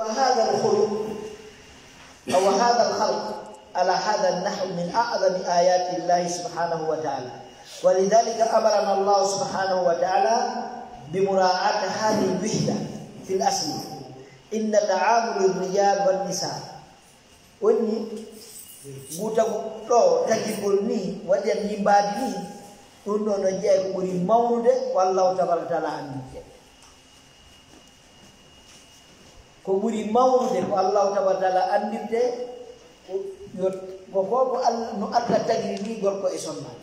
هذا الخلق أو هذا الخلق على هذا النحو من أعظم آيات الله سبحانه وتعالى. ولذلك أمرنا الله سبحانه وتعالى بمراعاة هذه الوحدة في الأصل إن تعامل الرجال والنساء وني بوتو تجيبول ني وديان يمبادي ني نونو نجي بوري مولود والله تبارك وتعالى عندي ko ɓuri mawnude ko allahu tabartala andirde ko fofo no Allah tagiri ni gorko e sonnade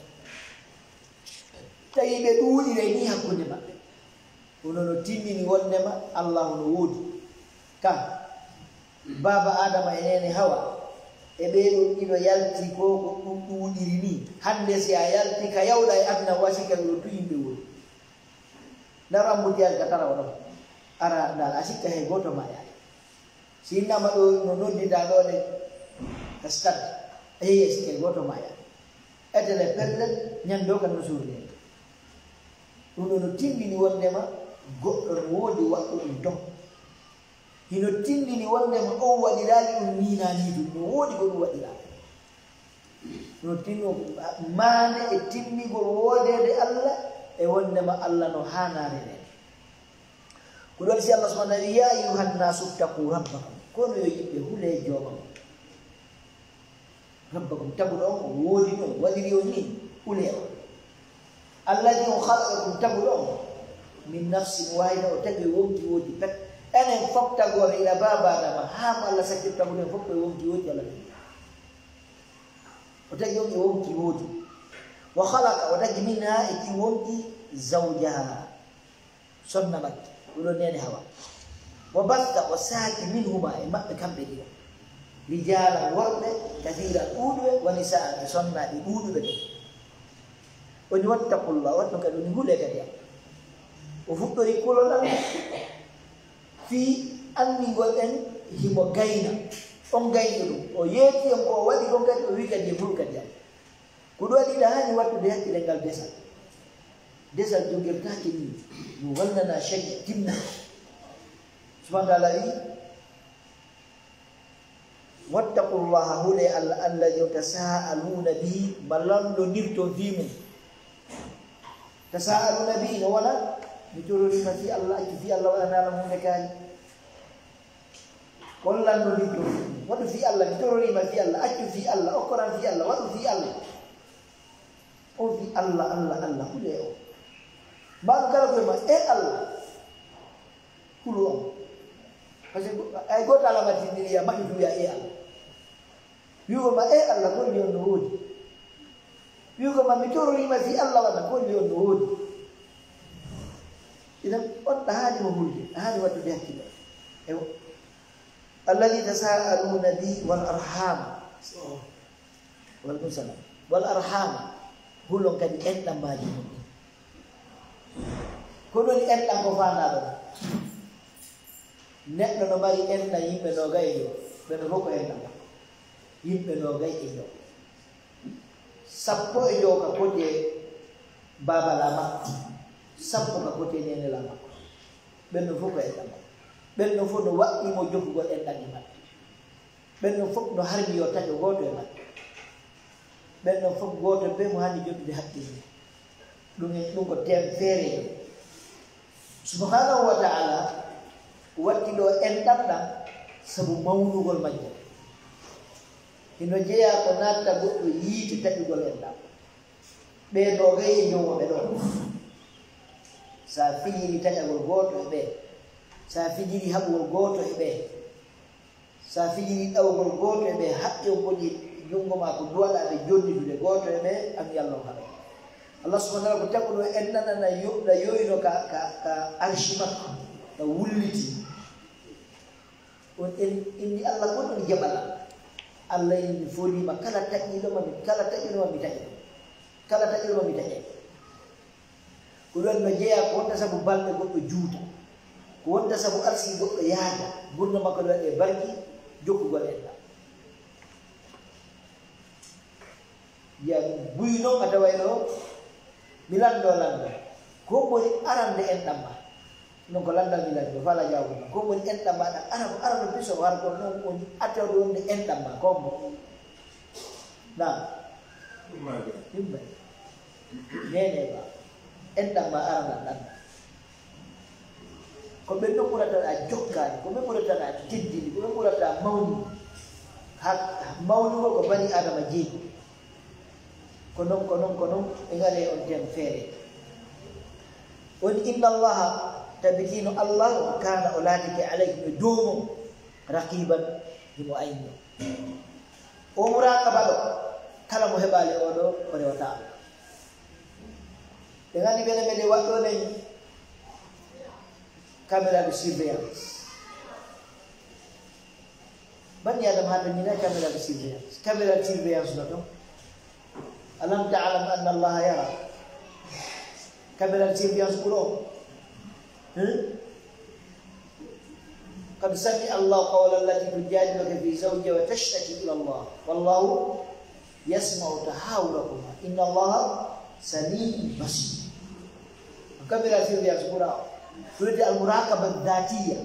tawi ɓe ɗuuɗire ni hakkude maɓɓe hono no timmini wondema allahu no woodi kam baba adama e nene hawa e ɓeɗo ɗiɗo yalti ko ko ɗum ɗuuɗiri ni hande si a yalti ka yawɗa e adna wasika ɗo to yimɓe woni ndar ambutiyal ka tara oɗon ara dal a sikka hay goto ma yaade si innama ɗo no noddida ɗo de ka stade a yehi sikka hay goto ma yaade etele perlet ñando kan no suurde ɗum ɗo no timmini wondema goɗɗo no woodi waɗɗo ɗum ton hino tindini wondema on waɗirali ɗum ninani ɗum no woodi ko ɗum waɗirali no tinno mande e timmigol woodede Allah e wondema Allah no hanare nden ko ɗon si Allah subhanahu wa ta'ala ya ayuhan nasu ttaqu rabbakum kono yo yimɓe hule joomam rabbakum taguɗo on ko woodi ɗon waɗiri on ni hule on alladi on halaqakum taguɗo on min nafsin wahida o tagi wonki woodi pet enen fof tagore ila babadama hamo Allah sakkir taguɗen fof koye wonki woodi Allah o tagi on e wonki woodi wa halaka o tagi minha e ki wonki zawjaha sonna makki ɗuɗo nene hawa wa batta o saaki minhuma e maɓɓe kamɓe ɗiɗo rijalan worɓe kathiran ɗuuɗuɓe wa nisaan e sonnaɗi ɗuuɗuɓe ɗe oni wattaqullah watno kadi oni huule kadi am o fuɗɗori kulol Allah fi andingol en himo gayna on gayni ɗum o yeeti on ko o waɗi kon kadi o wi kadi e ful kadi am ko ɗo waɗiɗa hani wattude hakkille ngal desal jogirtaki ni no wallana cheki timna subhanahu wa ta'ala wi wattaqullaha hule Allah alladhi tasaaluna bihi balando nirto fimu tasaaluna bihi no wala mi torori ma fi Allah fi Allah wala nala mun nekani kollando nirto wadu fi Allah mi torori ma fi Allah accu fi Allah o koran fi Allah wadu fi Allah o fi Allah Allah hule o baru kala ko ma e Allah kulo parce que ay gota la matini ya maki ya e Allah yugo ma e Allah ko ni on wodi yugo ma mi toro ma fi Allah wala ko ni on wodi idan on tahani mo hulde tahani wadu de hakki e alladhi tasaaluna bi wal arham wal salam wal arham hulon kadi en dambaji kono ni en ɗan ko fannaɗo neɗɗo no mari enɗa yimɓe nogay e yo ɓeɗo fof ko enɗa makko yimɓe nogay e yo sappo e yo ka foti e babala makko sappo ka foti e nenela makko ɓenno fof ko enɗa makko ɓenno fof no waɗɗimo jogugol enɗan e maɓɓe ɓenno fof no harmi yo taƴo goto e maɓɓe ɓenno fof goto be mo hanni joddude haqqille ɗum ko tem feere subhanahu wa ta'ala watti ɗo enɗam ɗam sabu mawnugol majjum hino jeeya ko natta goɗɗo yiite taƴugol enɗam ɓe dogay e jowoɓe ɗo sa fijiri taƴagol goto e ɓe sa fijiri haɓugol goto e ɓe sa fijiri ɗawgol goto e ɓe haqqe boƴi jungo ma ko duwaɗaɓe jonnitude goto e ɓe am yallah haɗa Allah subhanahu wa ta'ala ko taguɗo ennana na yoyno ka arshi makko na wulliti on inni Allah ko ɗon jaɓala Allah inni folima kala taƴƴiɗoma mi taƴƴe kala taƴƴiɗoma mi taƴƴe ko ɗon no jeeya ko wonta sabu balɗe goɗɗo juuta ko wonta sabu arsi goɗɗo yaada gurna makko ɗo waɗe barki jokkugol enɗa ya buy noon a tawayno mi lando ko woni arande enɗam ma non ko landal mi lati fala jawu ko woni enɗam mbaɗa arab piso war ko non woni atewde wonde enɗam ma kombo na yimɓe nene ba enɗam ma arana ɗan ko ɓe ɗon ɓurata jokkani ko ɓe ɓurata teddini ko ɓe ɓurata mawni mawnugo ko bani adama jeeɗi ko non ɓe ngare on ten feere woni inna allaha tabitino allah kana o laatike alaykum e doomo raqiban himo ayno o muraqaba ɗo kala mo heɓali oɗo o rewata ɓe gandi ɓene meɗe waɗɗonen caméra de surveillance bani adam hada mina caméra de surveillance no ɗon alam ta'lam anna allaha yara caméra de surveillance ɓuuro قد سمع الله قول التي تجادلك في زوجها وتشتكي إلى الله والله يسمع تحاوركما إن الله سميع بصير كاميرا سيرفيانس ɓuura تريد المراقبة الذاتية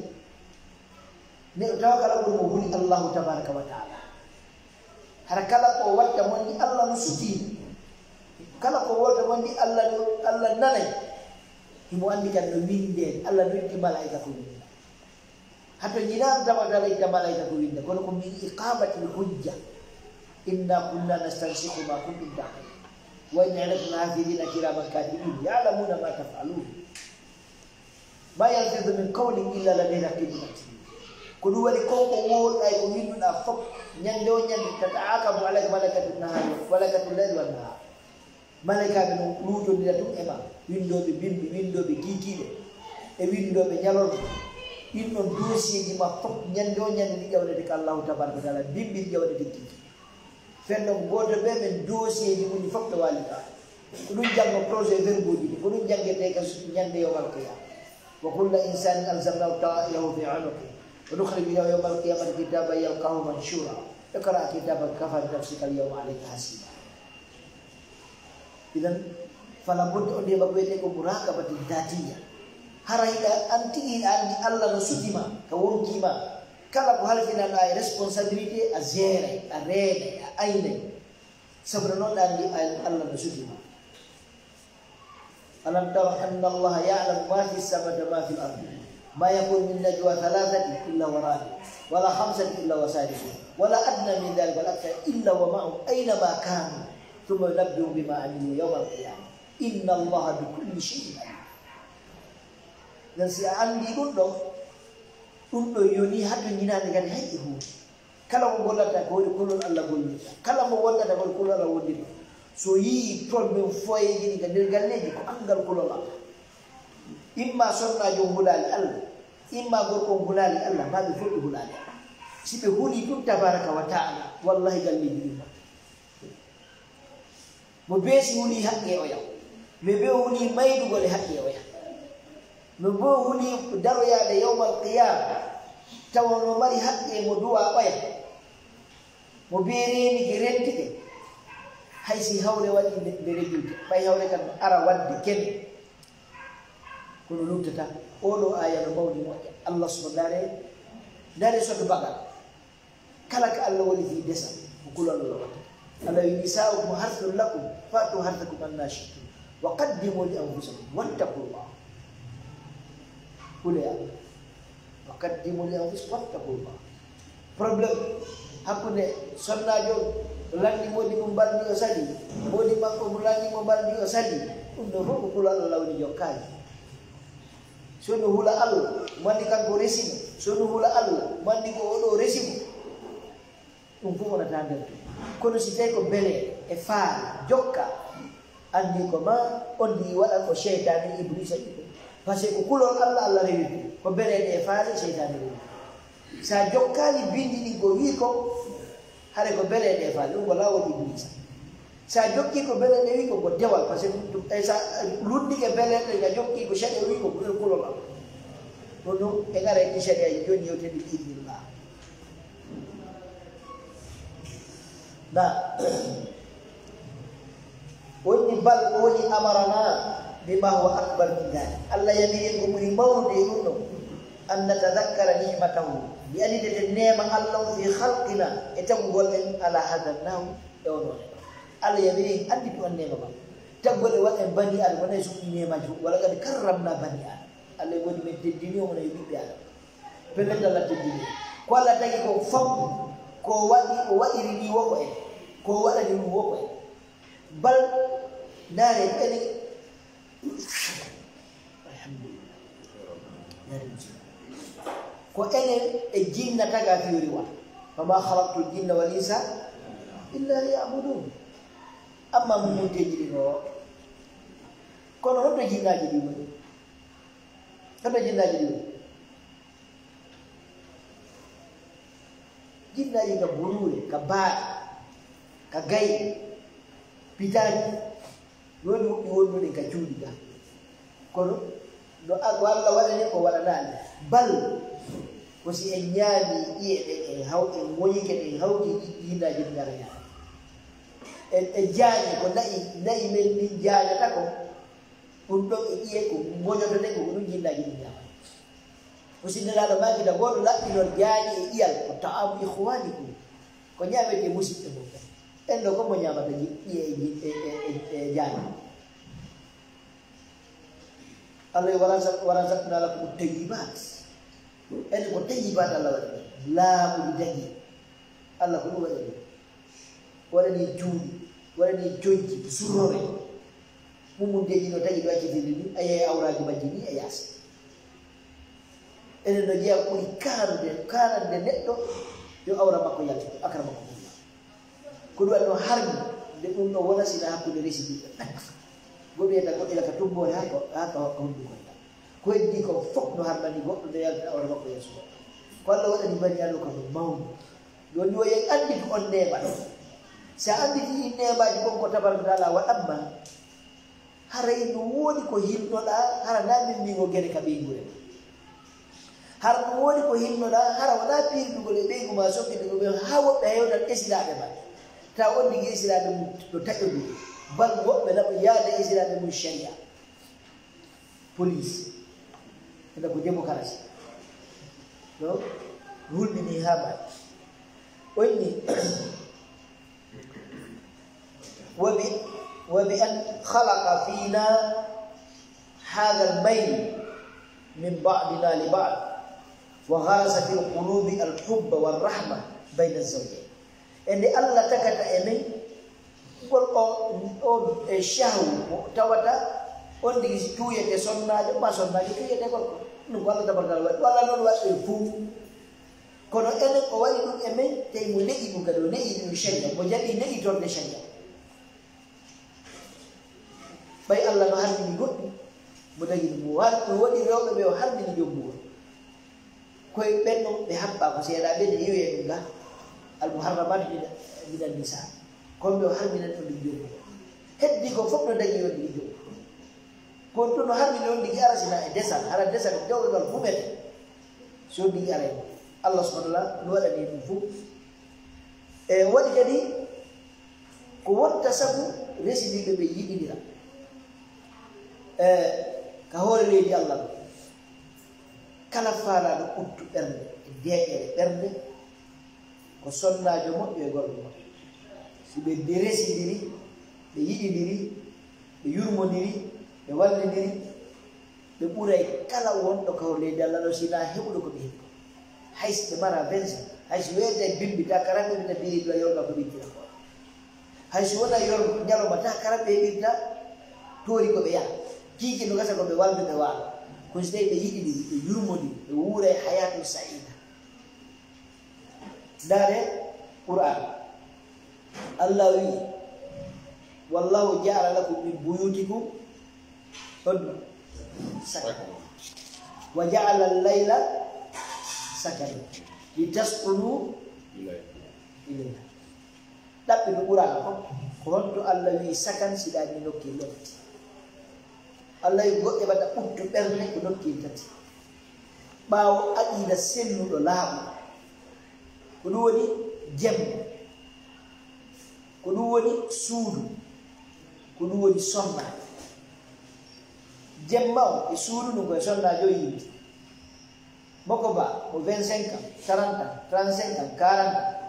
نتوكل على الله تبارك وتعالى hara kala ko watta monni Allah no suti kala ko watta monni Allah nanay himo andi kan no winde Allah no witti malaika ko winde hato ñinam tabatala ita malaika ko winde kono ko min iqamati hujja inna kunna nastansiku ma kuntum ta'malun wa inna lakum hafidina kiraman katibin ya'lamuna ma taf'alun ma yalfidu min qawlin illa ladayna raqibun atid ko ɗum waɗi konko woɗɗay ko winduɗa fof ñande o ñande tataakamu alayka malaikatu nahari malaikatu leyli wa nahar malaikaɓe no luutodira ɗum e ma windoɓe bimbi windoɓe kikiɗe e windoɓe ñalorɓe ɗin ɗon dossier ji ma fof ñande o ñande ɗi ƴewnete ko allahu tabaraka wa taala bimbi ɗi ƴewnete kiki fennon goto ɓe ɓen dossier ji muɗi fof ɓe walika ko ɗum janggo projet verbaux ji ɗi ko ɗum janguete ka ñande yowmal qiyama wa kulla insanin alzamnahu ta'ilahu fi unuqi wa nukhriju lahu yawmal qiyamati kitaban yalqahu manshura اقرأ كتابك كفى بنفسك اليوم عليك حسيبا إذن فلا بد أن يبقى مراقبة ذاتية هرايدا أنتي أن الله نسوتما كوركيما كلا بحال فينا أي responsibility أزيرة أريد أين سبحان الله الله نسوتما ألم تر أن الله يعلم ما في السماء وما في الأرض ما يكون من نجوى ثلاثة إلا ورابع ولا خمسة إلا وسادسة ولا أدنى من ذلك ولا أكثر إلا ومعهم أينما كانوا ثم ينبئهم بما عملوا يوم القيامة إن الله بكل شيء عليم. Dan si andi ɗum ɗo yoni haɗo ñinade kadi hay e huuɗi kala mo gollata ko woni kulol Allah gollita kala mo wondata ko woni kulol Allah wondita so yii toon min foyeji ɗi ka nder galleji ko angal kulol Allah imma sonnajo hulali Allah imma gorko hulali Allah maɓe fof ɓe hulali Allah si ɓe huli ɗum tabaraka wa taala wallahi galleji ɗima mo beesi huli haqqe o yaw mi be huli maydugol e haqqe o yaw no bo huli daroyade yawmal qiyama tawa no mari haqqe mo duwa ɓoya mo be reniki rentike hay si hawre waɗi nde rejude ɓay hawre kan ara wadde kene kono lumtata oɗo aya no mawni moƴƴa Allah subhanahu dare soto bagal kala ka Allah woni fi desa ko kulol Allah watta Allah wi nisa'ukum harthun lakum fatu harthakum anna shi'tum wa qaddimu li anfusikum wattaqullah kuliah wa qaddimu li anfusikum wattaqullah problem hakkunde sonnajo landi modi mo mbaldi o sali modi makko mo landi mo mbaldi o sali ɗum ɗo fof ko kulol Allah woni jokkani sono hula Allah mandi kanko resimo sono hula Allah mandi ko oɗo resimo ɗum fof wonata nder to kono si tawi ko bele e faala jokka andi ko ma on ndi waɗa ko cheytane iblisa ɗiɗo par ce que ko kulol Allah Allah rewi ko beleɗe e faale cheytane rewi sa jokkali bindi ɗi ko wi ko haɗa ko beleɗe e faale ɗum ko lawol iblisa sa jokki ko beleɗe wi ko dewal par ce que sa luddike beleɗe ga jokki ko chaɗe wi ko kulol Allah ɗum ɗum e gara e chaɗe ay joni yewteɗe idnillah da woni bal woni amarana bima huwa akbar min dhalik Allah yamiri ko muri mawde ɗum an natadakkara ni'matahu bi anide nema Allah fi khalqina e tagugol en ala hadha naw ɗono Allah yamiri andi to an nema ba tagole waɗen bani al wona suɓi nemaji wala kadi karramna bani al Allah woni men teddini o wona ɓiɓɓe al pellel Allah teddini ko Allah tagi ko famɗu ko waɗiri ni woko en ko waɗani ɗum woko en bal dare ɓeni ko enen e jinna taga fiori wa fama khalaqtul jinna wal insa illa liya'budun amma mumunteji ɗi no kono honto jinnaji ɗi woni honto jinnaji ɗi woni jinnaji ka burure ka baaɗi ka gayi pitaji woni woɓɓi wonnuɗe ka juuɗi ga kono no Allah waɗani ko waɗanani bal ko si en ñaami ƴiye ɗen en haw en moyike ɗen hawti jinnaji ɗi ngara ñaama en jaañi ko nayi men min jaañata ko ɗum ɗon e ƴiye ko goñoto ɗen ko ɗum jinnaji ɗi ñaama ko si nelaɗo makita goto laɓɓinon jaañi e ƴiyal ko ta'amu ihwanikum ko ñaamete musidɓe mum en ɗo ko mo ñamata ƴiye e jaañi Allah warazaqna lakum tayyibat en ko tayyibat Allah waɗi laaɓuɗi dañi Allah ko ɗum waɗani waɗani juuɗi waɗani jojji surrore mumunteji no tagi ɗo accitiri ni a yeeya awraji majji ni e yaasa enen no jeeya ɓuri karande neɗɗo yo awra makko yalti akara makko ɗum ko ɗum waɗi no harmi nde ɗum ɗo wona sina hakkude residiɓe goɗɗo yetta goɗɗo ilaka tumbore haka honduko ko heddi ko fof no harmani goɗɗo no yalti awra makko yeeso ko Allah waɗani bani aɗo kam no mawni joni yo yen anditi on nema ɗo sa anditi ɗi nemaji kon ko tabarakalla waɗanma haray no woni ko hinnoɗa hara na min mingo gueɗe ka ɓeygure hara no woni ko hinnoɗa hara wona pirɗugol e ɓeygu ma sokkiɗugo ɓe ha woɓɓe hewtan esilaɓe ma taw on ndigi esilaɓe mum no taƴoɗi bal woɓɓe naɓe yaada esilaɓe mum sharia police ena ko démocratie donc hulɓini ha maɗi onni وبأن خلق فينا هذا الميل من بعضنا لبعض وغرس في القلوب الحب والرحمة بين الزوجين إن الله تكت أمين قل الشهو توتا on digi tuyete sonnaje ma sonnaje tuyete gorko ɗum ko Allah tabaraka walla noon waɗi fuu kono enen o waɗi ɗum e men tawi mo leƴi ɗum kadi o leƴi ɗum sharia mo jaɓi leƴitorde sharia ɓay Allah no harmini goɗɗum mo dagi ɗum o waɗi rewɓe ɓe o harmini jommugol koye ɓenno ɓe haɓɓa ko seeɗa ɓe ne yewi ɗum ga almuharramat minan nisa kono ɓe o harminan on ɗigi jommugol heddi ko fof no dagi on ɗigi jommugol kono to no harmini on ɗigi arasina e desal hara desal jawɗogal fumete so ɗigi ara Allah subhanahu wa ta'ala no waɗani ɗum fof e waɗi kadi ko wonta sabu residiɓe ɓe yiɗinira ka hoore leydi Allah ɗo kala faalaɗo ɓuttu ɓernde e deeƴere ɓernde ko sonnajo moƴƴo e gorɗo moƴƴo si ɓe residiri ɓe yiɗidiri ɓe yurmodiri ɓe wallidiri ɓe ɓuuray kala wonɗo ka hoore leydi Allah ɗo sina heɓuɗo ko ɓe heɓi ko hayso ɓe mara bensa hayso weede bimbi ta karaɓe ɓita biriɗo yorga ko ɓittira ko hayso wona yor ñaloma ta karaɓe heɓirta toori ko ɓe yaha kiiki no gasa ko ɓe waldu ɓe waalo kono so tawi ɓe yiɗidiri ɓe yurmodiri ɓe wuuray hayatu saida ndaare Qur'an Allah wi wallahu ja'ala lakum min buyutikum sakana wa ja'ala al-layla sakana litaskunu ilayha ɗaɓɓi no Qur'an ko honto Allah wi sakan siɗani nokki lotti Allah yi goɗɗe mbaɗa ɓuttu ɓernde ko nokki tati ɓaawo aqida selluɗo laaɓu ko ɗum woni jemma ko ɗum woni suudu ko ɗum woni sonnaade jemma e suudu ɗum koye sonnajo yimɓe moko ba o 25 ans 40 ans 35 ans 40 ans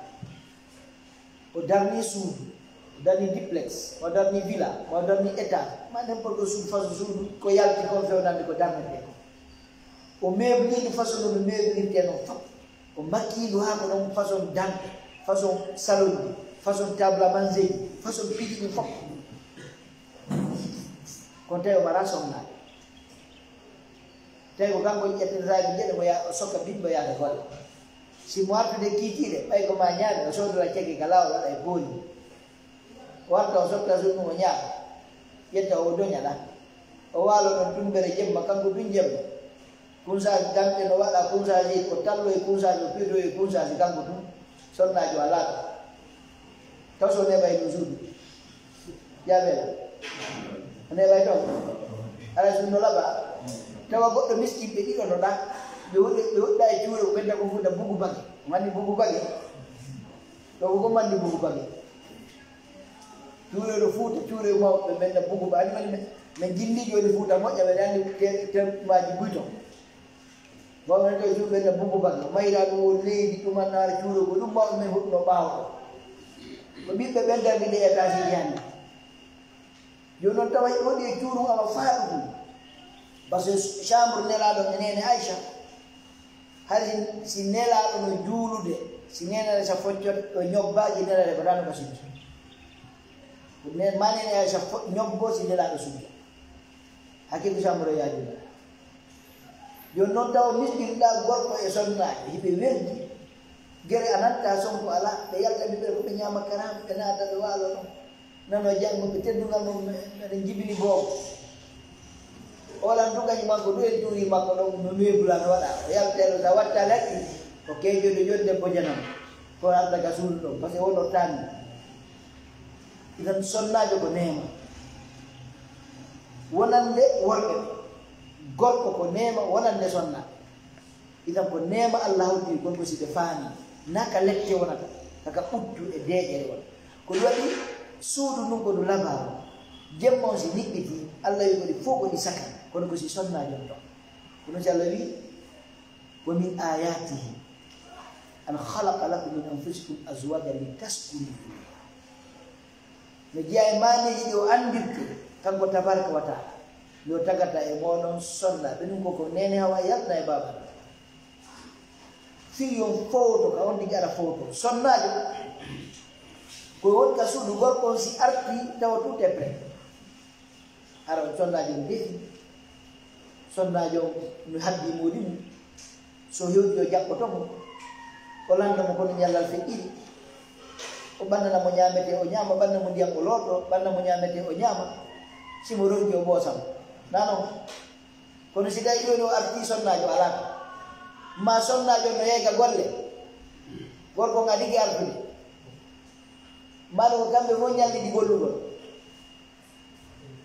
o darni suudu o darni duplex o darni villa o darni état ma n'importe ko suudu façon suudu ko yalti kon fewnande ko darnete o meublide façon no meublirte noon fop o makkiɗo ha ko ɗon façon dante façon salon ji façon table à manger ji façon piɗi ɗi fop kon tawi o mara somnade tawi ko kanko ƴettetaɓe jeɗe ko o sokka biɗɗo yaade golle si mo artude kiitiɗe ɓay ko ma ñaame o sodora cegge ka lawol waɗa e booli o warta o sokka so ɗum o ñaama ƴetta o doñaɗa o waalo ɗon tumɓere jemma kanko ɗum jemma kunsaji gamɗe no waɗa kunsaji o tallo e kunsaji o pirdo e kunsaji kanko ɗum sonnajo alaɗo taw so neɓay ɗum suudu jaɓela o neɓay toon ala suudu no laɓa tawa goɗɗo miskiɓe ɗiɗo no ɗa ɓe woɗɗa e cuure o ɓedda ko fuuta bugu bage mandi bugu bage ɗo ko mandi bugu bage cuure ɗo fuuta cuure mawɓe ɓe ɓedda bugu ba ani min jilli joni fuuta moƴƴa ɓeɗa andi temaji buyton mawɓe to cuure ɓedda bugu bage mayra ɗum o leydi ɗumannare cuure ko ɗum mawɓe men huɗɗo ɓaawo ɗo ko ɓiɓɓe ɓeddarɗi ɗe étage hande joni noon tawa woɗi e cuuru ama faaɗu ɗum par ce que chambre nelaɗo e nene Aïcha hay si nelaɗo no juulude si nenere sa foccot ɗo ñobbaji nelere ko tano ka sujja ma nene Aïcha ñobbo si nelaɗo sujja hakkille chambre o yajuɗa joni noon tawa misɗirɗa gorko e sonnaji hiɓe werdi guere a nanta sonko ala ɓe yalta ɓiɓɓere ko ɓe ñama karama ɓe naata ɓe waalo noon nano janggo ɓe teddugal mum eɗen jibini boobo oɗan tugañi makko ɗo en tuuri makko ɗon no meebula no waɗa o yaltelo sa watta laɗɗi o keejoɗo joni debbo janam kono arta ka suudu ɗon par ce que wono tanni itan sonnajo ko neema wonande worɓe gorko ko neema wonande sonnaɓe itan ko neema Allah hawti gonko si ɓe faami naka lette wonata kaka ɓuttu e deeƴere wona ko ɗum waɗi suudu ndun ko ɗum labaru jemma on si niɓɓiti Allah wi koɗi fof koɗi saka kono ko si sonnajo ɗon kono si Allah wi wa min ayatihi an khalaqa lakum min anfusikum azwajan litaskunu ilayha no jeeya e maneji ɗi o andirte kanko tabaraka wa taala yo tagata e moɗon sonna ɓe ɗum koko nene hawa yalna e baba fiyon fowto ka on tigi aɗa fowto sonnajo ko woni ka suudu gorko on si arti tawa tout est prêt ara on sonnajo no defi sonnajo no haddi moodi mum so hewti o jaɓɓotomo o landamo kono ñallal feƴƴiɗi o ɓannanamo ñamete o ñama ɓannamo ndiyam o looto ɓannamo ñamete o ñama simo ronki o ɓoosam nanon kono si tawi ɗoni o arti sonnajo alaka ma sonnajo no yeyga golle gorko nga ɗigi artude maɗo ko kamɓe fof ñalliɗi gollugol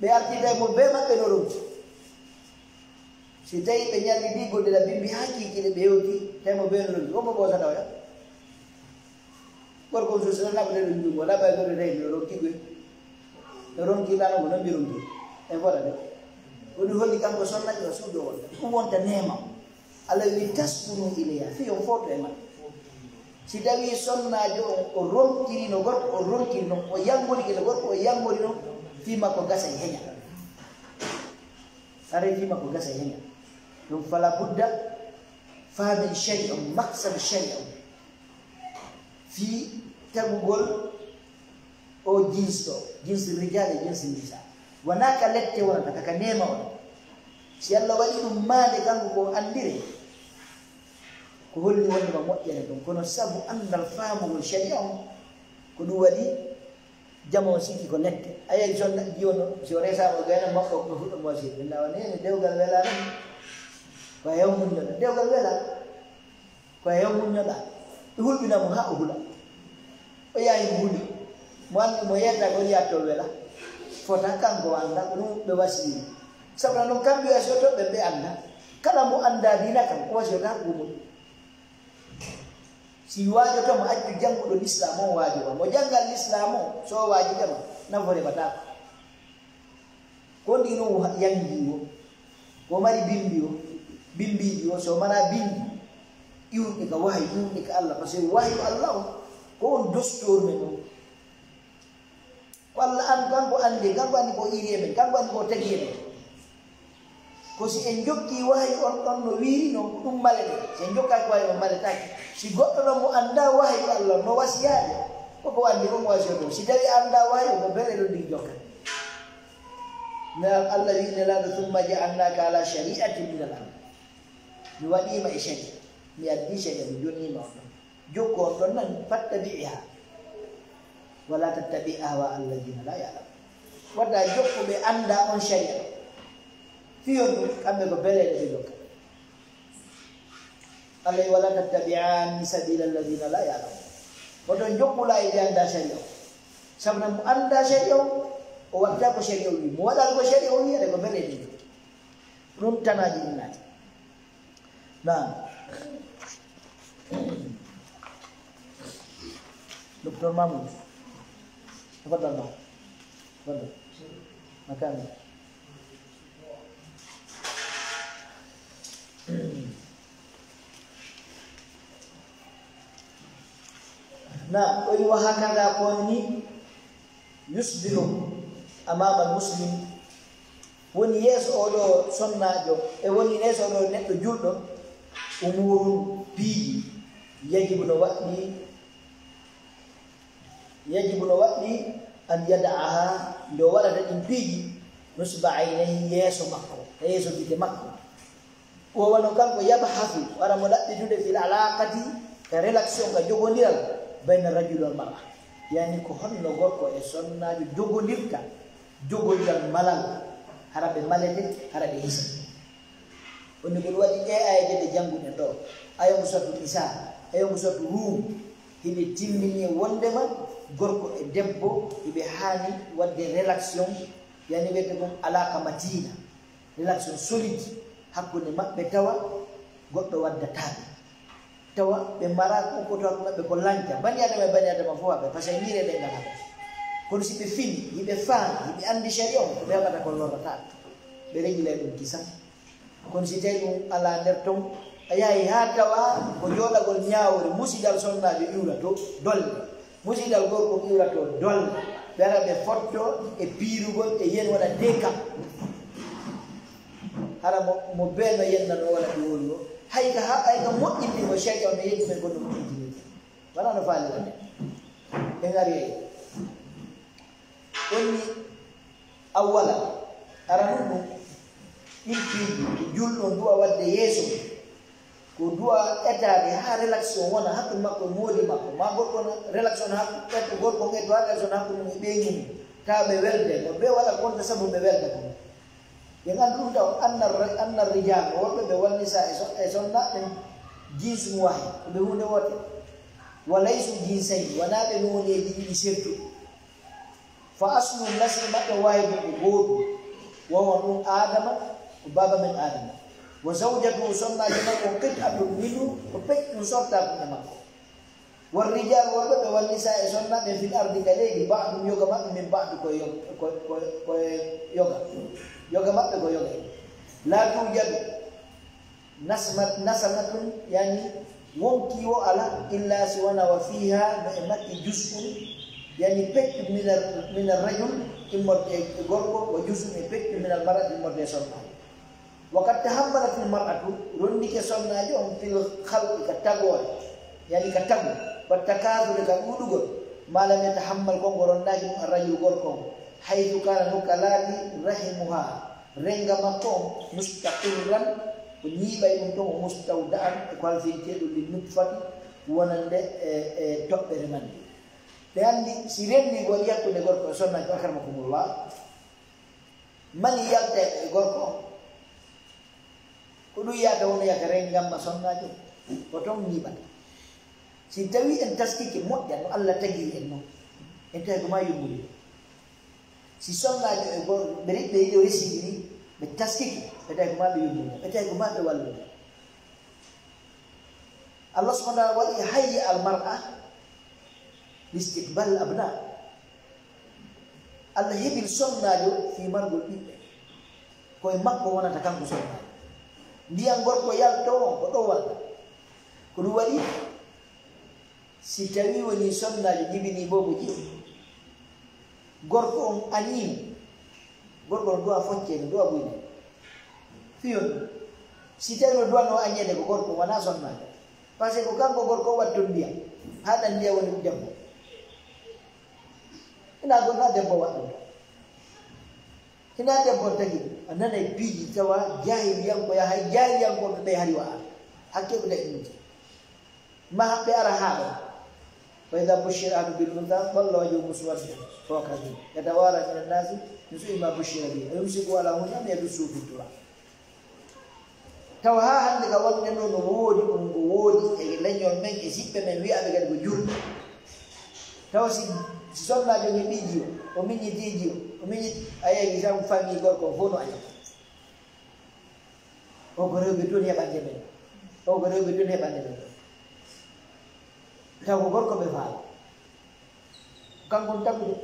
ɓe artita mo be maɓɓe no ronki si tawi ɓe ñalliɗi golleɗa bimbi ha kikiɗe ɓe hewti tawi mo be no ronki wonmo ɓoosata oya gorko so sona naɓa ɗeɗo jungo laɓa goɗo tawi no ronki goy no ronki lano ko nombi ronki en fota de woni holli kanko sonnaƴo o suudo wonta ɗum wonta nema Allah wi taskunu ilayha fiyon foto e maɓɓe si tawi sonnajo o ronkiri no gorko o ronkiri noon o yangoriki no gorko o yangori noon fima ko gasa e heña are fima ko gasa e heña ɗum fala budda famin shari on maksad shari on fi tagugol o jins ɗo jins rijal e jins nisa wona ka lette wonata kaka nema wona si Allah waɗi ɗum maande kanko ko andire ko holli wondema moƴƴere ɗum kono sabu andal faamugol sharia on ko ɗum waɗi jamo sikki ko lette ayi sonna jiwono si o resama gayna makko ko fuɗɗo mosi ɓe lawanene dewgal wela ɗum ko hew muñoɗa dewgal wela ko hew muñoɗa ɓe hulɓinamo ha o huula o yahi mo huuli mo andi mo yetta ko yiyatto wela fota kanko anda ko ɗum ɓe wasiri sabu noon kamɓe wasi o toɓɓe ɓe anda kala mo anda dina kam ko wasi o ta gumol si waajoto mo accu jannguɗo l'islam on waajo o mo janngal l'islam o so waajidema nafo reɓatako ko ndi ɗum yangiwo ko mari bimbi o so mana bindi iwɗi ka wahay iwɗi ka Allah par ce que wahyu Allah o ko on dostore men o ko Allah an kanko andi ko iri men kanko andi ko tagi men ko si en jokki wahyu on ɗon no wiiri no ɗum malede si en jokkaki wahyu on maletaki si goɗɗo ɗon mo anda wahyu Allah no wasiyade koko andi ko mo wasiyoto si tawi anda wahyu ko bele ɗo ndi jokka na Allah wi nelaɗo thumma ja'alnaka ala shari'atin min al-amr mi waɗima e sharia mi addi sharia mi jonnima on ɗon jokku on ɗon nan fattabi'iha wala tattabi' ahwa alladina la ya'lamun wadda jokku ɓe anda on sharia fiyon ɗum kamɓe ko beleɗe ɓe jokka Allah wala tattabi'ani sabila alladina la ya'lamun oɗon jokkula e ɓe anda sharia o sabuna mo anda sharia o watta ko sharia o wi mo waɗal ko sharia o wiyade ko beleɗe ɗe ɗum tanaji innati نعم دكتور مامون تفضل معه تفضل مكانك نعم وهكذا قومي يصبح أمام المسلم woni yeso oɗo sonnajo e woni yeso oɗo neɗɗo julɗo umurun piiji yajibu no waɗɗi an yada'aha nde o waɗata ɗin piiji nusba aynayhi yeeso makko e yeeso gite makko o wano kanko yabhasu wara mo ɗaɓɓitude fil alaqati ka relation ka jogodiral bayna rajul wal mar'a yani ko honno gorko e sonnajo jogodirta jogodiral malal haraɓe malete haraɓe hisa woni ko ɗum waɗi ayaje ɗe jannguɗen ɗo ayomo sotu isa ayomo sotu rum hiɓe timmini wondema gorko e debbo hiɓe haani wadde relation yani wiyete ɗum alaka matina relation solide hakkude maɓɓe tawa goɗɗo waddataɓe tawa ɓe mara ko to maɓɓe ko lanca bani adama fof aɓe par ce que mire ɗe ngalaɓe kono si ɓe fini hiɓe faami hiɓe andi sharia o ɓe heɓata ko lorrataɓe ɓe reñilay ɗum kisa kono si tawi ɗum ala nder ton a yahi ha tawa ko jooɗagol ñaawore musidal sonnajo iwrato dolle musidal gorko iwrato dolle ɓe ara ɓe fotto e piirugol e yen waɗa deka hara mo beeno yennano waɗa ɗi woni o hayka moƴƴinɗi ko sharia o no yeɗi men gonno moƴƴintinii wala no faalira nde ɓe ngari onni awwala aranu ɗum ɗimpiiji julɗo duwa wadde yeeso ko duwa etade ha relation wona hakkude makko e moodi makko ma gorko relation hakkude gorko nge duwa relation hakkude mum e ɓeyngu tawa ɓe welde no ɓe waɗa compte sabu ɓe welda ko ɓe ngandu ɗum taw anna rijal worɓe ɓe wannisa e sonnaɓe jinsu mu wahi ko ɓe hunde wote walaysu jinsayi wona ɓe noneji ɗiɗi surtout fa aslu nasri maɓɓe wawi ɗum ko gootu wawan ɗum adama ko baba men adama wa zawjatu sonnaji makko qit'atun minhu ko peƴƴum sorta ɗum e makko والرجال والرجال والنساء سنة في الأرض كذلك بعض يوغا ما من بعض كو يوغا ما كو يوغا لا توجد نسمة يعني ومكي على إلا سوانا وفيها نعمة جزء يعني بيت من الرجل إمر غوركو وجزء بيت من المرأة إمر سنة وقد تحملت المرأة رندك سنة يوم في الخلق كتاغور يعني كتاغور والتكاثر كأولوغ ما لم يتحمل كونغورون ناجم الرجل غوركم حيث كان نكالاتي رحمها رنغا مقوم مستقرا ونيبا يمتون مستودعا كوالفينتيدو للنطفة ونند توبر من لأن سيرني غورياتو نغوركم سنة أكرمكم الله من يالتي غوركم kudu ya dauna ya kerengam masonnajo potong nyibat si tawi en taskike moƴƴa no Allah tagi en noon en tawi ko ma yummudi si sonnajo e goto ɓe yiɗi o residiri ɓe taskike ɓe tawi ko ma ɓe yummudi ɓe tawi ko ma ɓe wallude Allah subhanahu wa taala waɗi hayya al mar'a listiqbal abna Allah heɓiri sonnajo fi margol ɓiɓɓe koye makko wonata kanko sonnajo ndiyan gorko yalto on ko ɗo walta ko ɗum waɗi si tawi woni sonnajo jibini bobo jiɗi gorko on animo gorko no duwa foccede duwa ɓuyde fiyon si tawi no duwanno añede ko gorko wona sonnajo par ce que ko kanko gorko watton ndiyam haɗan ndiya woni debbo ina gonna debbo waɗɗum hina debbo tagi a nanay piiji tawa jahiliyankoya hay jahiliyankoɓe ɓe hari wa'a hakkeɓe ɗe ɗumti ma haɓɓe ara haɗo fa ida bushira ahadu bil unsa walla wajhu muswadda fawa kadhib yatawara min annasi min su'i ma bushira bihi ayumsiku ala huni am yadussu fi turab tawa ha hande ka wonde ɗo no woodi ɗum ngo woodi e leñol men e siɓɓe men wiyaɓe kadi ko julɓe tawa si sonnajo nge ɓiiji o miñitiiji o miñit a yeewi tan famille gorko fof no aña o ko rewɓe toon heɓande men o ko rewɓe toon heɓande men taw ko gorko ɓe faala kankon tagude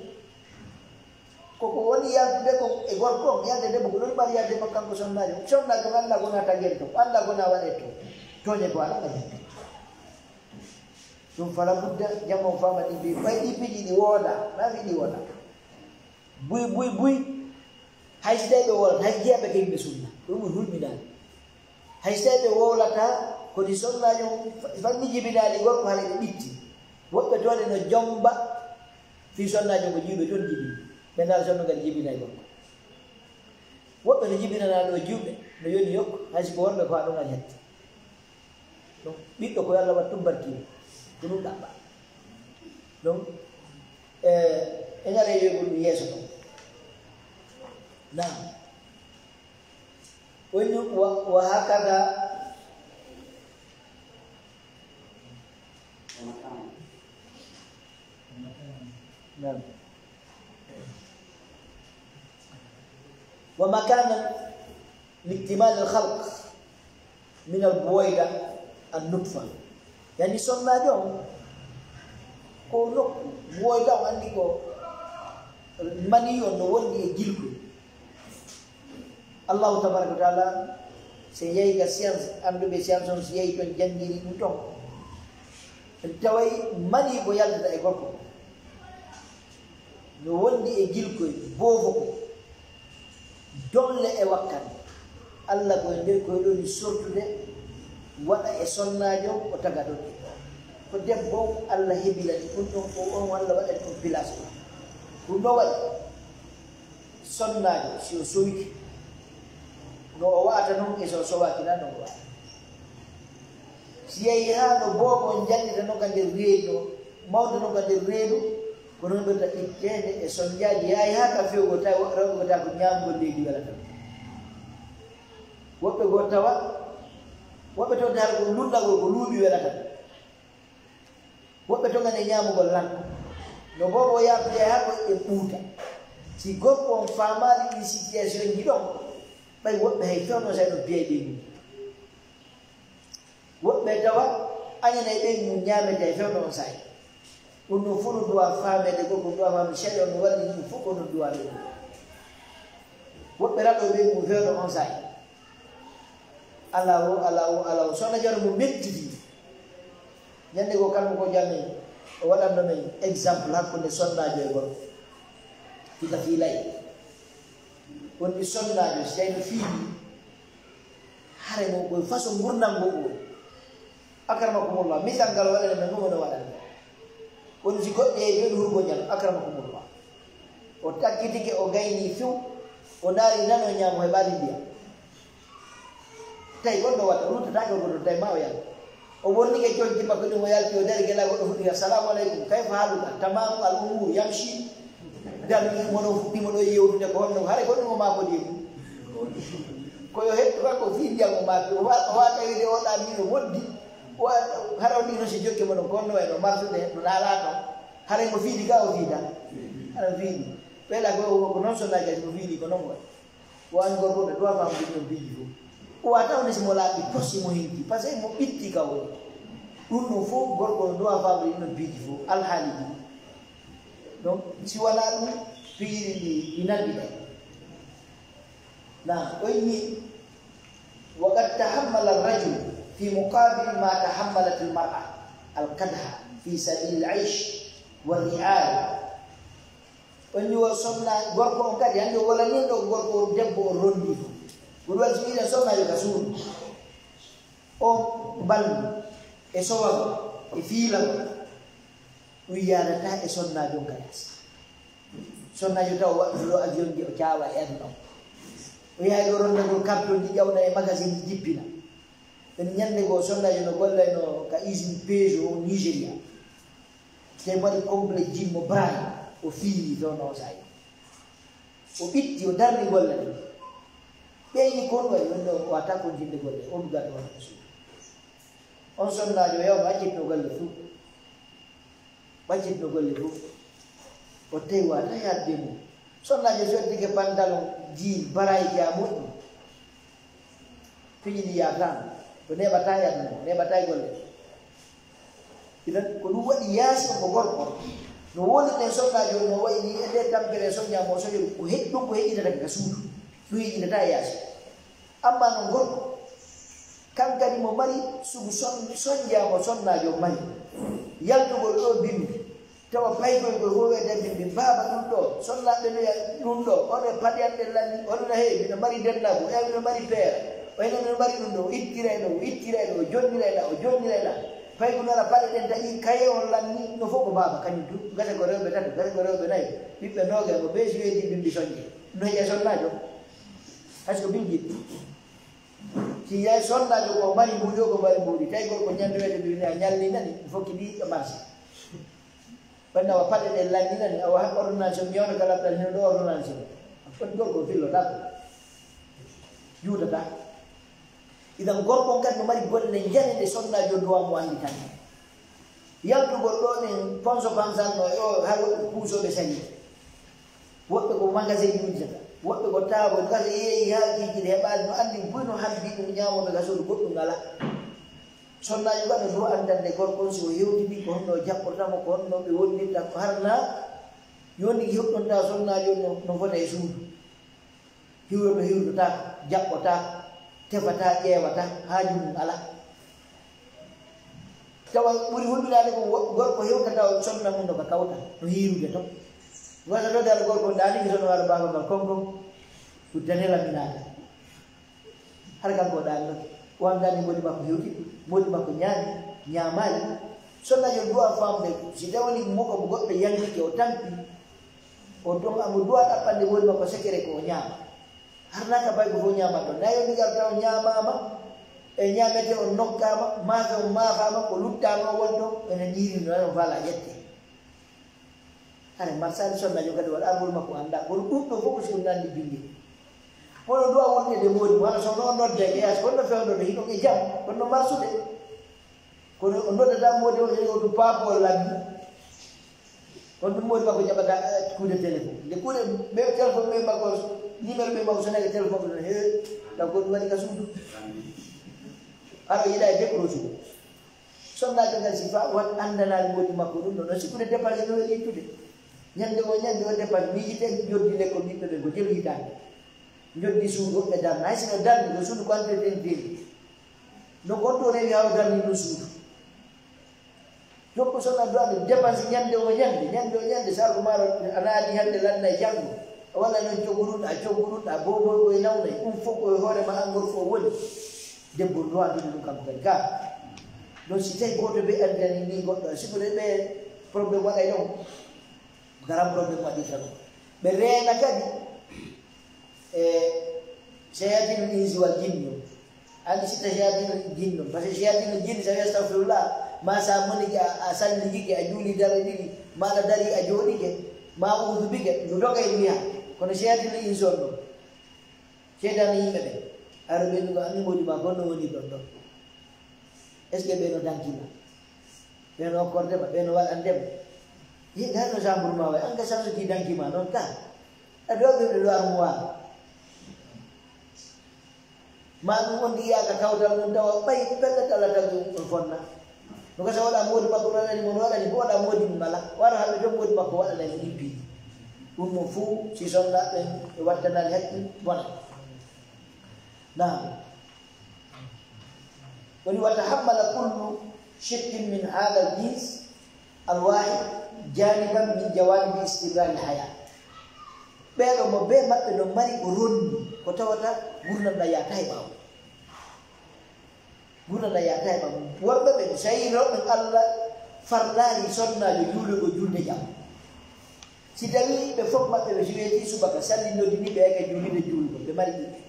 koko woni yaltude ko e gorko on yalde debbo ko ɗon ɓari yalde makko kanko sonnajo sonnajo ko Allah gona tagguere to Allah gona waɗe to toñe ko ala gañi ɗum fala budda jamon fama ɗi mbi ɓay ɗi piiji ɗi wooda na fi ɗi wooda buy hay so tawi ɓe wolata hay jeeɓe ko yimɓe sunna ɗum ɗum hulminani hay so tawi ɓe wowlata kodi sonnajo fanni jibinaɗi gorko haɗa ɓe ɓitti woɓɓe toone no jomba fi sonnajo ko jiwɓe toon jibini ɓe ngal sonno ngal jibinay gorko woɓɓe no jibinana ɗo juuɓe no yoni yokko hay siko wonɓe ko ha ɗum al hette donc ɓiɗɗo ko Allah wat tum barkima ko ɗum ɗaɓɓa donc e ngare yoygol ɗum yeeso ɗon nam woni wa hakada نعم ومكانا لاكتمال الخلق من البويدة النطفة يعني صنع دون كونك بويدة عندك منيون وندي جلكو الله تبارك وتعالى سيجي كسيانس أمدو بسيانسون سيجي كن جنجيري نتوم التوي مني بويال دا إغوكو no wondi e gilkoy boofo ko dolle e wakkati Allah koye nder koye ɗoni sortude waɗa e sonnajo o taga ɗon ko debbo Allah heɓilani ɗum ɗon o on walla waɗani ɗum place ɗum ɗo waɗi sonnajo si o sowiki no o wa'ata noon e so sowakina non waɗa si yehi ha no boobo jallita noon ka nder reedu mawde noon ka nder reedu kono ɗo ta ittede e sonjaji yayi ha ka fewgo tawi rewɓe ko ta ko ñamgol leydi welata woɓɓe go tawa woɓɓe to dal ko lullagol ko luuɓi welata woɓɓe to ngane ñamugol lanko no bobo yabde ha ko e ɓuuta si gorko on famali ɗi situation ji ɗon ɓay woɓɓe hay fewno say no biye ɓe mum woɓɓe tawa añanay ɓe mum ñamete e fewno on sayi ɗum no fof no duwa famede gorko duwa famde sharia no walli ɗum fof kono duwa ɗum woɓɓe raɗo ɓe mum fewno on sayi ala o sona jaro mo mettiti ñande ko kamɓe ko jami o waɗanno men exemple hakkude sonnajo e gorko tika fiilayi wonɗi sonnajo so tawi no fiiɗi hare mo koye façon gurdal ngo ɓuri akramakumullah misal ngal waɗane men ɗum ono waɗane woni si goɗɗe e joni hurgo ñal akramakumullah o takkitike o gayni few o daari nano ñaamo heɓani ndiyam tawi goɗɗo watta rutatake goɗɗo tawi ma o yalta o wonnike coñti makko ɗum o yalti o dari gela goɗɗo fuɗɗi assalamu aleykum kayfa haluka tamamu al umur yamshi dal mono fuɗɗimo ɗo yewtude ko honno hare goɗɗum o mako ɗi koyo hetto kanko fi ndiyam o maki o watawide o ɗan ni no moddi hara o ɗino si jokke mo no gonno e no martude no laala ton hare mo fiiɗi ga o fiida hara fiiɗi ɓeɗa ko noon sonnaji kadi mo fiiɗi ko noon waɗi o an gorko ɓe ɗowa famde ɗum piiji fof o watawde simo laaɓi tosi mo hinti par ce que mo ɓitti ka woni ɗum ɗum fof gorko no ɗowa famde ɗum piiji fof alhaali ɗi donc si wona ɗum piiri ɗi nanɗi ɗe Nah, ini waqad tahammala ar-rajul fi muqabil ma tahammalat al-mar'ah al-kadha fi sabil al-'aish wal-ri'al. Oni wa sonna gorko on kadi hande wala ni do gorko debbo o rondi gurwal jiida sonna yo kasuru o ballu e sowago e fiilago wiyanata e sonnajo kayas sonnajo taw waɗuɗo avion ji o caawa e aduna o yahay ɗo rondagol carton ji ƴawna e magasin ji jippina ɓen ñande goo sonnajo no gollayno ka usine Peugeot o Nigéria te mbaɗi complet jimmo braille o fiili ɗo no sayi o ɓitti o darni golle ɗen ɓeyni kon waɗi wonde o wata kon jinde golle o dugaɗo wona ko suudu on sonnajo yawno accitno golle fuu ɓaccitno golle fuu o tawi wata yadde mum sonnajo soddike pantalon jiin baraji a moƴƴi fiƴiɗi yatano o neɓata yadde mum neɓata golle idan ko ɗum waɗi yaasi ko gorko no woni ɗen sonnajo no wayni e nde tampere soññamo soñol ko heƴi ɗum ko heƴinata ka suudu ɗum heƴinata yaasi amma no gorko kankadi mo mari sugu soñjamo sonnajo mari yaltugol ɗo bimbi tawa paygol gol fof wede bimbi baba ɗum ɗo sonnaɓe noya ɗum ɗo oɗo paɗiyanɗe lanni oɗona heewi mino mari dennago e mino mari peere wayno mino mari ɗum ɗo o ittirayɗo o ittirayɗo o jonnirayɗa o jonnirayɗa paygo nara paɗe ɗen taƴi kaye on lanni no fof ko baba kañum tu gata ko rewɓe tato gata ko rewɓe nayyi ɓiɓɓe noga mo ɓe suweji bimbi soñje no heƴa sonnajo hay so bimbi si yahay sonnajo ko mari mbuɗi o ko mari mbuɗi tawi gorko ñandowede mbini a ñalli nani fokki ɗi ɗo marché ɓanna awa paɗe ɗe lanni nani awa ha ordonnance o miyawno ka laɓɗal hino ɗo ordonnance o foti gorko fillotako juutata idan gorko kadi no mari golle janede sonnajo duwa mo andi tan yaltugol ɗo ɗen ponso pansanno e o har woɓɓe puusoɓe sañi woɓɓe ko magasin ji ujjata woɓɓe ko taabo gasa yeeyi ha jijiɗe heɓali no andi boyno hambi ɗum ñamoɓe gasoɗo goɗɗum ngala sonnajo gaɗo duwa andande gorkon si o hewtini ko honno jaɓɓotamo ko honno ɓe wonnirta ko harna yoni hewɗonta sonnajo no fota e suudu hiwroto hiwrota jaɓɓota tefata ƴeewata haaju mum ala tawa ɓuri hulɓinade ko gorko hewtata o sonna mum no ka kawta no hiirude to wasa ɗo dal gorko dani mi sono waɗa baba ngal konkom uddane laminade har kanko ɗan ɗon o andani modi makko hewti modi makko ñaami ñaamali sonnajo duwa famde si tawani moko mo goɗɗo yangike o tampi o don amo duwa ɗaɓɓande modi makko sekere ko o ñaama harnaka bay ko fof ñamat ɗon nayo ndigal taw ñamama e ñamete o nokkama maafe o maafama ko luttama wonto ene ñirino nan o fala ƴette hane marsali sonnajo kadi waɗa argol makko anda kono ɗum ɗo fof so nandi bindi hono duwa wonɗede moodi mo hana sowno o nodde e yaas konno fewdoɗo hino e jam konno marsude kono o noddata moodi o ene oto paapol labbi kono ɗum moodi makko jaɓata kuude téléphone nde kuude ɓe téléphone ɓe makko numéro ɓe makko sonake téléphone ɗon he taw ko ɗum waɗi ka suudu aɗa yiɗa e décroche ɗum sonnajo ngal si fa wat andanali moodi makko ɗum ɗo no sikkude dépense no waɗi ittude ñande o dépense miijite joddi lekko ɓiɓɓe ɓe ko jelu hitande joddi suudu ɓe darna hay sino darni ko suudu ko entretien dewi no gonɗo rewi hawa darni ɗum suudu jokko sonna doande dépense ñande o ñande sago maaro ana adi hande lanna e janggo walla noon cogguɗuɗa bobo koye nawnayi ɗum fof koye hoorema angol fof woni debbo dowantude ɗum kanko kadi ga donc si tawi goto ɓe andani ni goɗɗo sikkude ɓe probléme waɗay ɗon garan probléme waɗirta ɗum ɓe reena kadi e seyatino insi wal jinno andi sitta seyatino jinno par ce que seyatino jinni sa wi astahfirullah ma sa monike a salligike a juuli dara ɗiɗi maɗa dari a jooɗike ma udubike no dogay wiya kono seyatino insi on ɗon seydano yimɓe ɓe ara ɓennugo anni modi ma gonno woni ɗon ɗon est ce que ɓeno dankima ɓeno okkordema ɓeno waɗandema yiɗe hanno chambre ma way an ka sansuki dankima noon ta a doɓeɓe ɗo armoire ma ɗum on ndiyaka kawtal mum tawa ɓay pelle tala tagi on fonna no gasa waɗa modi makko ɗoɗani mon waɗani bo waɗa modi mum ala wara haɓe to modi makko waɗanani ɗippi ɗum mo fuu si sonnaɓe e wattanani haqqi bona Nah, wani watahammala kullu shirkin min hadha al-jins al-wahid janiban min jawanib istibrar al-hayat. Pero mo be mabbe no mari ko ronni ko tawata gurnam da yatai bawo. Gurnam da yatai bawo. Worbe be sayro ben Allah farlani sonna yo juulo go julde jam. Si tawi be fop mabbe be jureti subaka salli no dini be ga julide julgo be mari be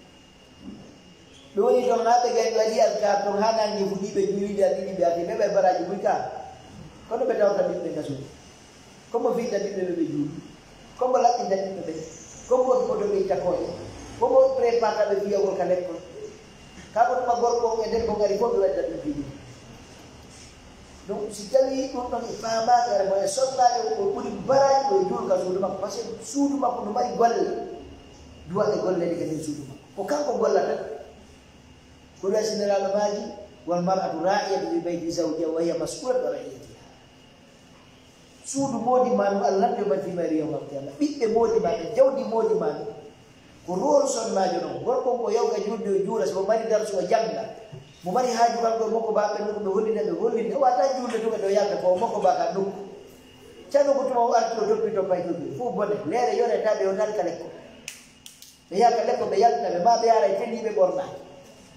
woni don naɓe gay waɗi alka ton hanangi fuɗiɓe julide aɗiɗi ɓe ati ɓeɓe baraji muyka kono ɓe tawta ɓiɓɓe gasude comme fiita ɓiɓɓe ɓeɓe juuli comme laɓɓinta ɓiɓɓe ɓe comme woni koto ɓe takoje comme prépare ɓe fiyagol ka lekkol ka ko tuma gorko e debbo gari fof ɓe wadda ɗum fiɗi donc si tawi ɗum ɗon e famakare mo e sonnaɓe o ɓuuri baraji ɗo e juulka suudu makko par ce que suudu makko no mari golle duwaɗe gollede kadi suudu makko ko kanko gollata كل سنة الماجي والمرأة راعية في بيت زوجها وهي مسؤولة عن رعيتها. سود مودي مانو الله يوم في مريم القيامة. بيت مودي مانو جودي مودي مانو. كرول سون ماجنو. غرقهم كيوم كجود جولا سو ماري درس وجامنا. مماري هاجي بانكو مكو باكن نكو بهولين. واتا جولا توكا دوياك كو مكو باكن نكو. Chano kutuma watu topi topa hivi. Fu bone. Lere yone tabe onal kaleko. Beya kaleko beya tabe ma beya ra tendi be borna.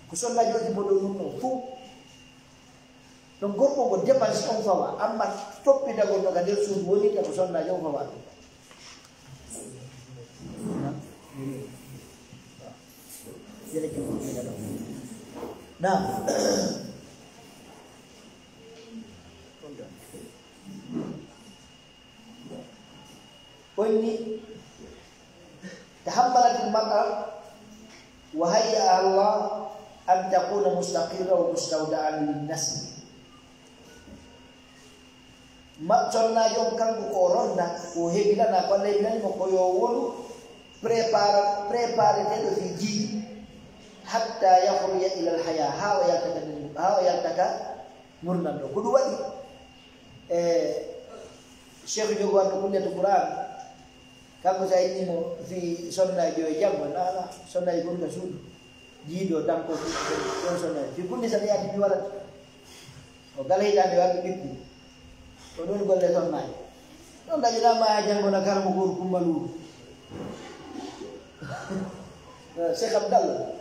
Kusonna jodi bodo nunno fu don gorko go dépense on fawa amma toppi dago no ga der suudu woni ta kusonna jom fawa jere ko ni da na woni tahammalat al-mar'a wa hayya Allah an takuna mustaqirra wa mustawda'an lin-nas. Maconna jom kanko ko ronda ko hebila na ko leylani mo ko yo wolu prepare tedo fi ji hatta yakhruja ila al-haya hawa yaltaka murnando ko du wadi Sheikh jogo to kulle to Quran kanko sayni mo fi sonna jo jamma na sonna ko ga sudu jido dampo ko sonna fi kulli saniyati bi warat o galay dande wadde bippu to don golle sonna don daji da ma jango na karmo gor kumbalu Sheikh Abdallah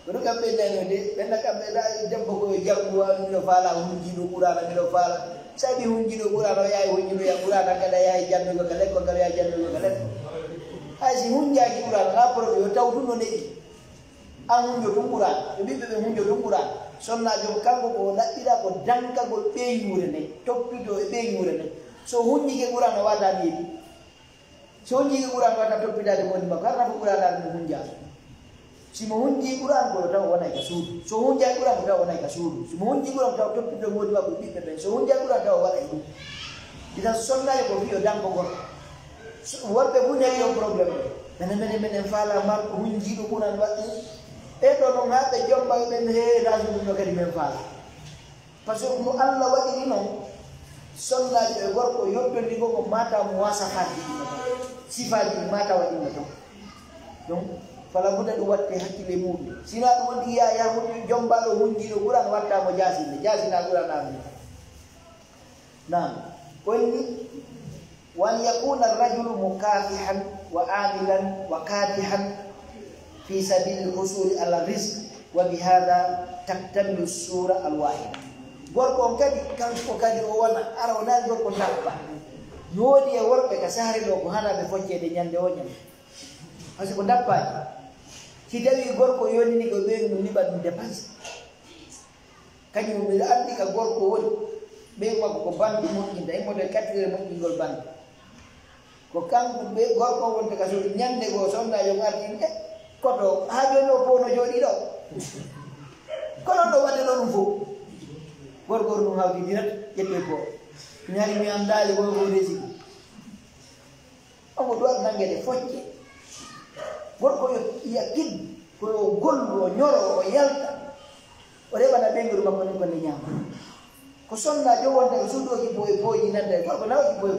ko kambe dano de ben kambe da dembo ko jango wa no fala hunji do qur'ana mi do fala sabi hunji do qur'ana yayi hunji do ya qur'ana kada yayi jango ko kale ko kale yayi jango ko kale asi hunja ki qur'ana la pro yo tawdu no ne an hunjo dum qur'an e bibbe be hunjo dum qur'an sonna jom kanko ko laddira ko dankagol be yure ne toppido e be yure ne so hunji ke qur'an wada ni so hunji ke qur'an wada toppidade moni makko harna ko qur'an dal hunja si mo hunji qur'an ko taw wona ka suudu so hunja qur'an ko taw wona ka suudu si mo hunji qur'an taw toppido modi makko bibbe be so hunja qur'an taw wada e ida sonna ko fiyo danko gor worbe bu ne yo problem menen fala mar hunji do qur'an wadi e do non haɓe jomba ɓen he rasulu no kadi men faala par ce que mo Allah waɗiri noon sonnaji e gorko yoɓɓondi go ko mata mo wasafaji ɗino tan sifaji ɗi mata waɗino tan donc fala buda ɗum watte hakkille muɗum sina ɗum wonti ya hunde jombaɗo hunjiɗo ɓuran wattamo jasinde jasina ɓuranami nam onni wan yakuna arrajulu mukafihan wa amilan wa kadihan في سبيل الحصول على الرزق وبهذا تكتمل الصورة الواحدة. غوركم كدي كانكو كدي وانا أرونا غوركم نابا. نودي غورك كسهري لو كهانا بفوجي دي نيان دونيا. أسي كندابا. كيداوي غوركو يوني نيكو بين نيبا ندبانس. كاني مبلا أنتي كغوركو ون بين ما كوبان دي ممكن ده موديل كاتري ممكن غوربان. كو كانكو بين غوركو ون تكاسو نيان دي غوسون دا يوم أرتين koto hajo no pono jodi do kono do wade non fo gorgor no hawdi dirat yette ko nyari mi andali go go resi o do nangede focce gorko yo yakin ko gollo nyoro o yalta o reba na benguru makko ni ko ni nyam ko sonna jo wonta sudo ki boy nande ko na ki boy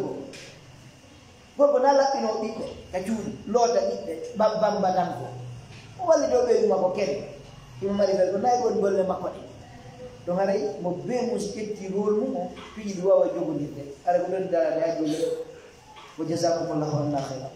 gorko na lapino bibbe ka juuli loda bibbe bamba danko walla do be mako ken dum mari bel ko nay gon bolle makko de do ngaray mo be mo sketti rol mo fi do wawa jogondirde ara ko don dara ay golle wa jazakumullahu khairan